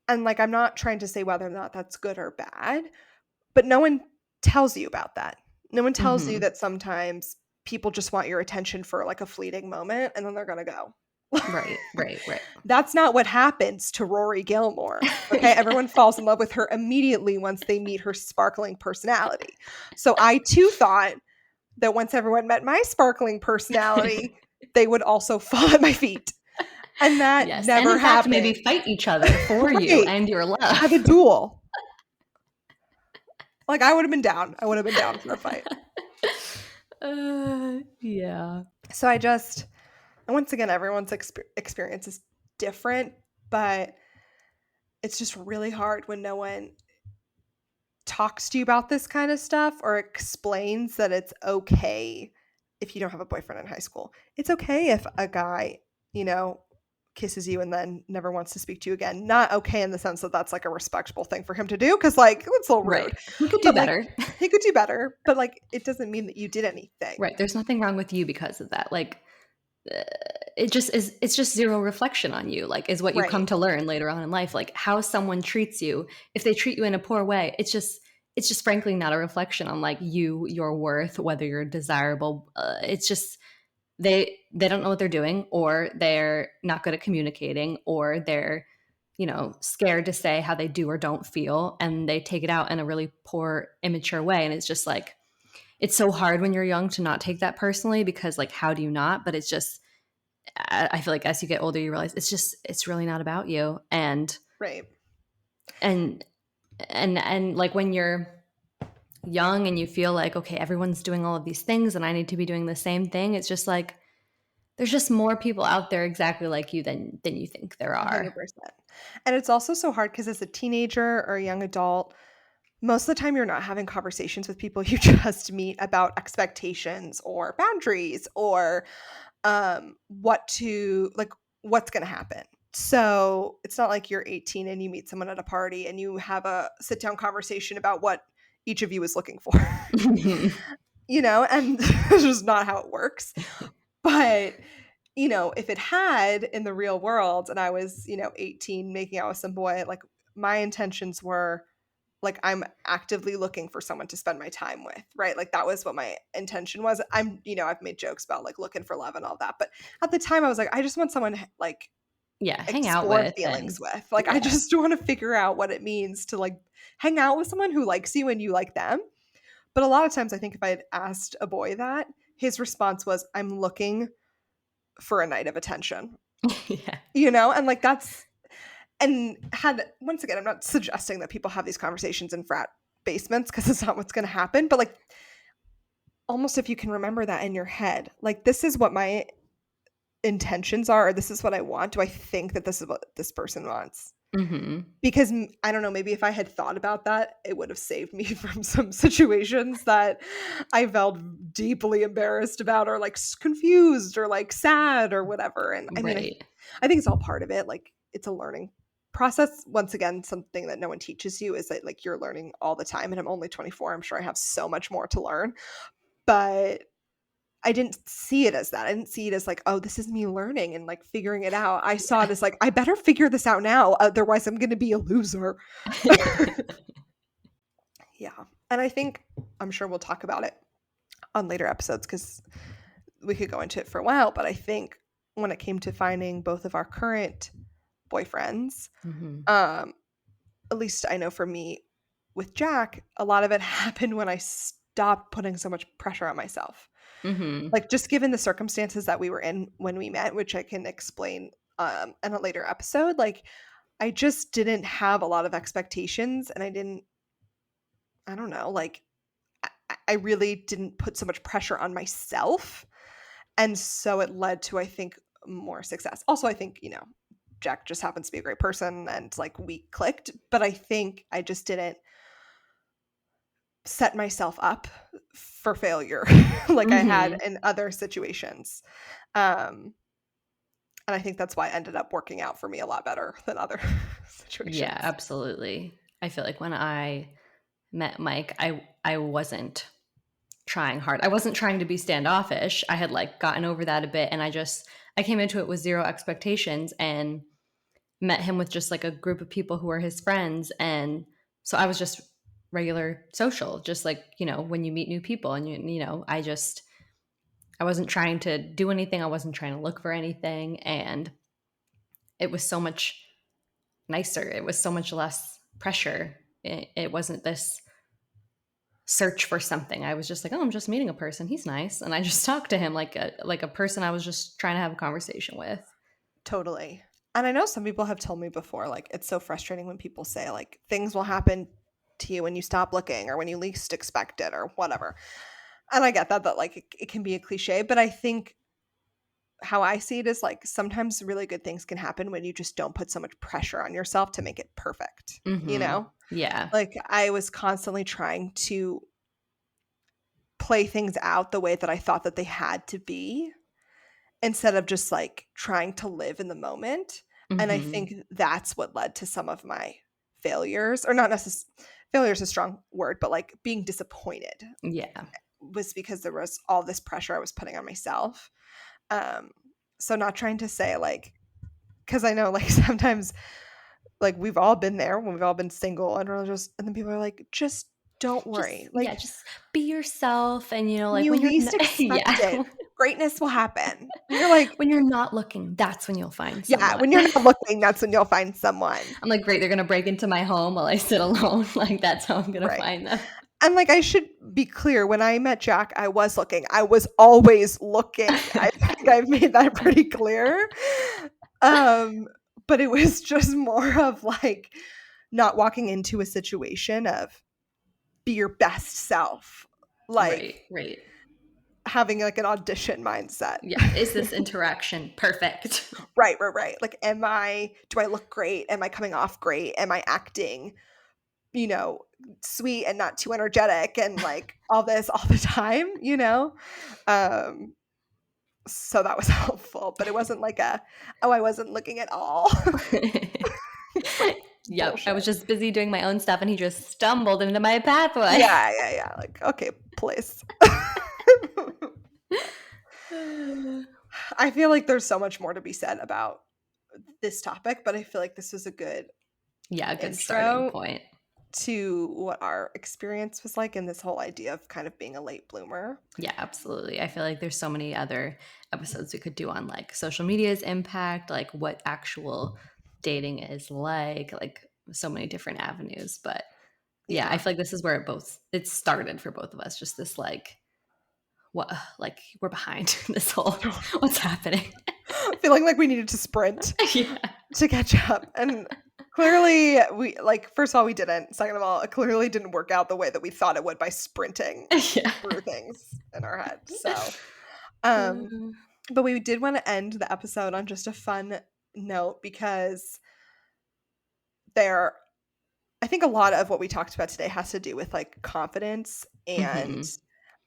And like, I'm not trying to say whether or not that's good or bad, but no one tells you about that. No one tells you Mhm. that sometimes people just want your attention for like a fleeting moment and then they're going to go. Right, right, right. That's not what happens to Rory Gilmore. Okay, Yeah. everyone falls in love with her immediately once they meet her sparkling personality. So I too thought that once everyone met my sparkling personality, they would also fall at my feet. And that Yes, and never in fact, maybe happened. fight each other for you Right. and your Have a love. duel. Like, I would have been down. I would have been down for a fight. Yeah. So I just, and once again, everyone's experience is different, but it's just really hard when no one talks to you about this kind of stuff or explains that it's okay if you don't have a boyfriend in high school. It's okay if a guy, kisses you and then never wants to speak to you again. Not okay in the sense that that's like a respectable thing for him to do, because like that's a little Right. rude. He could do But like, better. he could do better. But like, it doesn't mean that you did anything. Right, there's nothing wrong with you because of that. Like uh, it's just zero reflection on you, like is what you come Right. to learn later on in life, like how someone treats you. If they treat you in a poor way, it's just frankly not a reflection on like your worth, whether you're desirable. It's just they don't know what they're doing, or they're not good at communicating, or they're scared to say how they do or don't feel, and they take it out in a really poor, immature way. And it's just like it's so hard when you're young to not take that personally, because like how do you not? But it's just I feel like as you get older, you realize it's really not about you. Right. And and like when you're young and you feel like, okay, everyone's doing all of these things and I need to be doing the same thing, it's just like there's just more people out there exactly like you than you think there are. 100%. And it's also so hard because as a teenager or a young adult, most of the time you're not having conversations with people you just meet about expectations or boundaries or what's going to happen. So it's not like you're 18 and you meet someone at a party and you have a sit down conversation about what each of you is looking for. And it's just not how it works. But if it had in the real world and I was, 18 making out with some boy, like my intentions were like, I'm actively looking for someone to spend my time with, right? Like that was what my intention was. I've made jokes about like looking for love and all that, but at the time I was like, I just want someone to like Yeah, hang out explore with feelings and with. Like I yeah. just want to figure out what it means to like hang out with someone who likes you and you like them. But a lot of times I think if I had asked a boy that, his response was, I'm looking for a night of attention. Yeah. And like once again, I'm not suggesting that people have these conversations in frat basements because it's not what's going to happen, but like almost if you can remember that in your head, like this is what my intentions are, or this is what I want. Do I think that this is what this person wants? Mhm. Because I don't know, maybe if I had thought about that, it would have saved me from some situations that I felt deeply embarrassed about, or like confused, or like sad, or whatever. And I mean, Right. I think it's all part of it. Like it's a learning process. Once again, something that no one teaches you is that like you're learning all the time. And I'm only 24. I'm sure I have so much more to learn. But I didn't see it as that. I didn't see it as like, oh, this is me learning and like figuring it out. I saw it as like, I better figure this out now. Otherwise, I'm going to be a loser. Yeah. And I think, I'm sure we'll talk about it on later episodes because we could go into it for a while. But I think when it came to finding both of our current boyfriends, Mhm. at least I know for me with Jack, a lot of it happened when I stopped putting so much pressure on myself. Mhm. Like just given the circumstances that we were in when we met, which I can explain in a later episode, like I just didn't have a lot of expectations, and I don't know, like I really didn't put so much pressure on myself. And so it led to, I think, more success. Also, I think, Jack just happens to be a great person and like we clicked, but I think I just didn't set myself up for failure like I had Mhm. in other situations. Um, and I think that's why it ended up working out for me a lot better than other Yeah, situations. absolutely. I feel like when I met Mike, I wasn't trying hard. I wasn't trying to be standoffish. I had like gotten over that a bit, and I came into it with zero expectations and met him with just like a group of people who were his friends, and so I was just regular social, just like, when you meet new people, and I wasn't trying to do anything. I wasn't trying to look for anything, and it was so much nicer. It was so much less pressure. It wasn't this search for something. I was just like, oh, I'm just meeting a person. He's nice, and I just talked to him like a person I was just trying to have a conversation with. Totally. And I know some people have told me before, like, it's so frustrating when people say, like, things will happen to you when you stop looking or when you least expect it or whatever. And I get that, like, it can be a cliche, but I think how I see it is like sometimes really good things can happen when you just don't put so much pressure on yourself to make it perfect, you Mm-hmm. know? Yeah. Like, I was constantly trying to play things out the way that I thought that they had to be, instead of just like trying to live in the moment. And I Mm-hmm. think that's what led to some of my failures, or not necessarily failure is a strong word, but like being disappointed Yeah. was because there was all this pressure I was putting on myself. Um, so not trying to say like, because I know like sometimes like we've all been there when we've all been single and we're just, and then people are like, just don't worry. Like Just be yourself, and when like you when you're least expect yeah. it, greatness will happen. And you're like, When you're not looking, that's when you'll find yeah, someone. when you're not looking, that's when you'll find someone. I'm like, great, they're gonna break into my home while I sit alone. Like that's how I'm gonna Right. find them. And like I should be clear, when I met Jack, I was looking. I was always looking. I think I've made that pretty clear. Um, but it was just more of like not walking into a situation of be your best self. Like Right, right. having like an audition mindset. Yeah. Is this interaction perfect? Right, right, right. Like, do I look great? Am I coming off great? Am I acting, you know, sweet and not too energetic and like all this all the time, you know? Um, so that was helpful, but it wasn't like oh, I wasn't looking at all. It's like Yep. I bullshit. was just busy doing my own stuff, and he just stumbled into my pathway. Yeah, yeah, yeah. Like, okay, please. I feel like there's so much more to be said about this topic, but I feel like this was a good Yeah, a good starting intro point. to what our experience was like and this whole idea of kind of being a late bloomer. Yeah, absolutely. I feel like there's so many other episodes we could do on like social media's impact, like what actual dating is like so many different avenues. But yeah, I Yeah. feel like this is where it started for both of us. Just this what like we're behind this whole what's happening. Feeling like we needed to sprint Yeah. to catch up. And clearly we like first of all we didn't. Second of all, it clearly didn't work out the way that we thought it would by sprinting Yeah. through things in our head. So um but we did want to end the episode on just a fun note because there I think a lot of what we talked about today has to do with like confidence and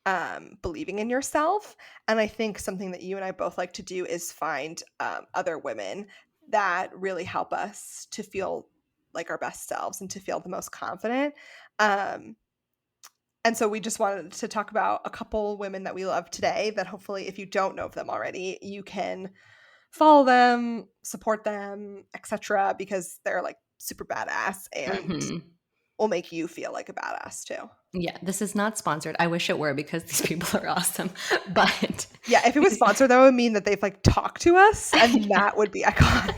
Mhm. believing in yourself. And I think something that you and I both like to do is find other women that really help us to feel like our best selves and to feel the most confident. Um, and so we just wanted to talk about a couple women that we love today that hopefully, if you don't know of them already, you can follow them, support them, etc. because they're like super badass and Mhm. will make you feel like a badass too. Yeah, this is not sponsored. I wish it were because these people are awesome. But Yeah, if it was sponsored, that would mean that they've like talked to us, and that would be iconic.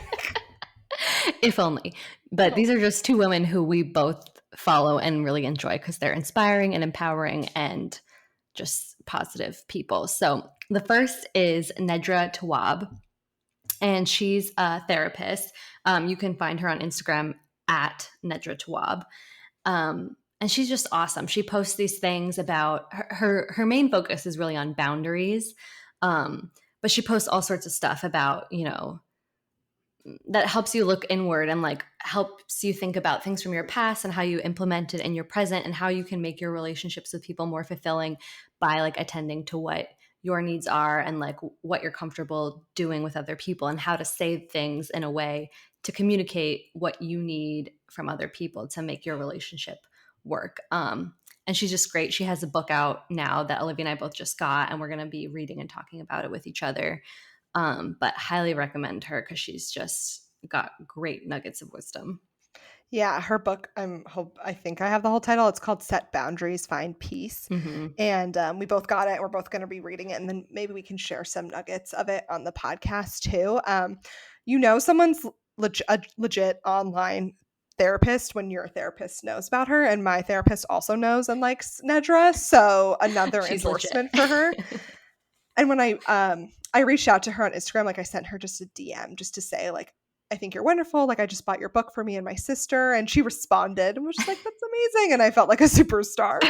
if only. But these are just two women who we both follow and really enjoy because they're inspiring and empowering and just positive people. So the first is Nedra Tawwab, and she's a therapist. You can find her on Instagram at Nedra Tawwab. And she's just awesome. She posts these things about her main focus is really on boundaries. But she posts all sorts of stuff about, that helps you look inward and like helps you think about things from your past and how you implement it in your present and how you can make your relationships with people more fulfilling by like attending to what your needs are and like what you're comfortable doing with other people and how to say things in a way to communicate what you need from other people to make your relationship work. And she's just great. She has a book out now that Olivia and I both just got, and we're going to be reading and talking about it with each other. But highly recommend her because she's just got great nuggets of wisdom. Yeah, her book. I think I have the whole title. It's called "Set Boundaries, Find Peace," Mm-hmm. and we both got it. We're both going to be reading it, and then maybe we can share some nuggets of it on the podcast too. Someone's a legit online therapist when your therapist knows about her, and my therapist also knows and likes Nedra, so another She's legit. endorsement for her. And when I reached out to her on Instagram, like I sent her just a DM just to say like, I think you're wonderful. Like I just bought your book for me and my sister, and she responded and was just like, that's amazing. And I felt like a superstar.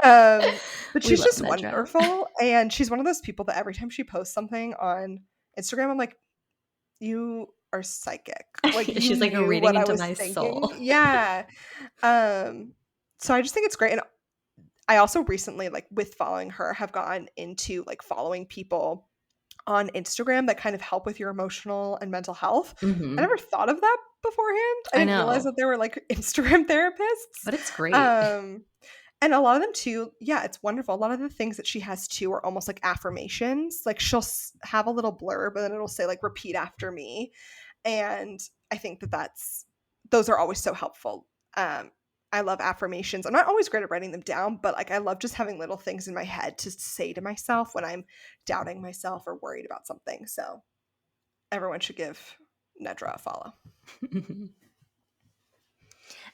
But We she's love just Nedra. wonderful, and she's one of those people that every time she posts something on Instagram, I'm like, you are psychic. Like you She's like a knew reading what I into was my thinking. soul. Yeah. So I just think it's great. And I also recently, like with following her, have gone into like following people on Instagram that kind of help with your emotional and mental health. I Mm-hmm. never thought of that beforehand. I I didn't realize know, that there were like Instagram therapists. but it's great. Um, and a lot of them too, yeah, it's wonderful. A lot of the things that she has too are almost like affirmations. Like she'll have a little blurb and then it'll say like repeat after me. And I think those are always so helpful. I love affirmations. I'm not always great at writing them down, but like I love just having little things in my head to say to myself when I'm doubting myself or worried about something. So everyone should give Nedra a follow.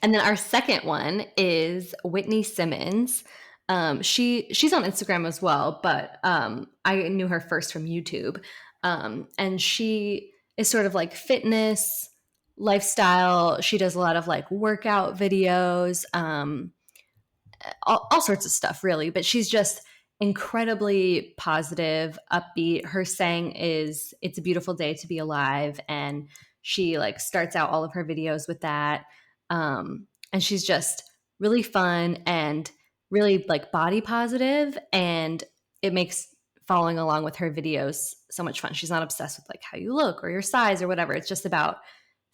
And then our second one is Whitney Simmons. She's on Instagram as well, but I knew her first from YouTube. And she is sort of like fitness, lifestyle. She does a lot of like workout videos, all sorts of stuff, really. But she's just incredibly positive, upbeat. Her saying is, "It's a beautiful day to be alive," and she like starts out all of her videos with that. And she's just really fun and really like body positive, and it makes following along with her videos so much fun. She's not obsessed with like how you look or your size or whatever. It's just about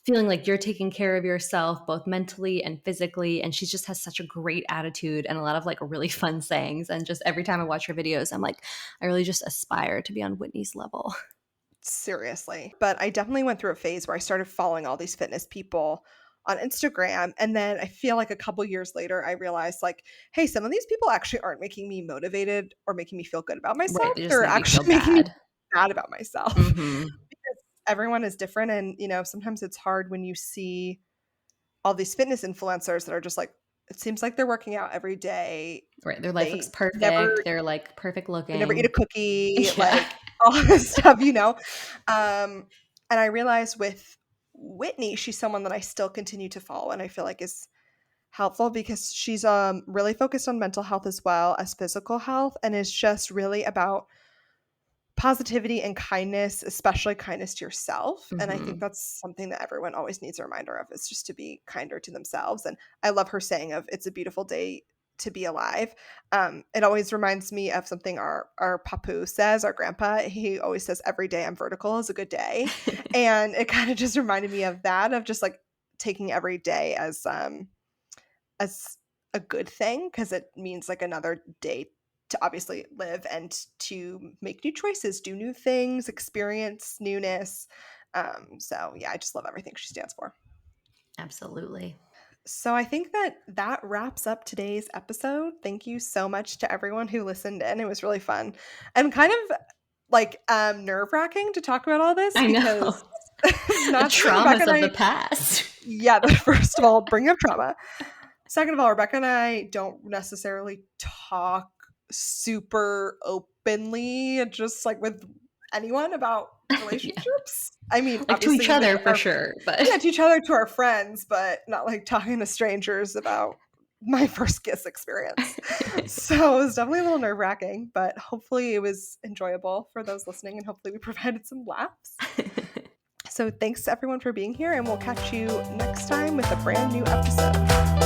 feeling like you're taking care of yourself both mentally and physically, and she just has such a great attitude and a lot of like really fun sayings, and just every time I watch her videos I'm like, I really just aspire to be on Whitney's level. Seriously. But I definitely went through a phase where I started following all these fitness people on Instagram. And then I feel like a couple years later, I realized like, hey, some of these people actually aren't making me motivated or making me feel good about Right. myself. They just They're make you feel actually making me bad. bad about myself. Mm-hmm. Because everyone is different. And, you know, sometimes it's hard when you see all these fitness influencers that are just like, it seems like they're working out every day. Right. Their life looks They never perfect. They're like perfect they never eat a looking. cookie, Yeah. like all this stuff, you know? And I realized with Whitney, she's someone that I still continue to follow and I feel like is helpful because she's really focused on mental health as well as physical health and is just really about positivity and kindness, especially kindness to yourself. And I think Mm-hmm. that's something that everyone always needs a reminder of is just to be kinder to themselves. And I love her saying of it's a beautiful day to be alive. It always reminds me of something our papu says, our grandpa. He always says every day I'm vertical is a good day. And it kind of just reminded me of that, of just like taking every day as a good thing because it means like another day to obviously live and to make new choices, do new things, experience newness. So yeah, I just love everything she stands for. Absolutely. So I think that wraps up today's episode. Thank you so much to everyone who listened in. It was really fun and kind of like nerve-wracking to talk about all this I know. because The naturally Rebecca traumas and of the I, past. yeah, first of all, bring up trauma. Second of all, Rebecca and I don't necessarily talk super openly, just like with anyone about Yeah. relationships. I mean, Like to each obviously with other for our sure. yeah, But to each other, to our friends, but not like talking to strangers about my first kiss experience. So it was definitely a little nerve wracking, but hopefully it was enjoyable for those listening and hopefully we provided some laughs. So thanks to everyone for being here, and we'll catch you next time with a brand new episode.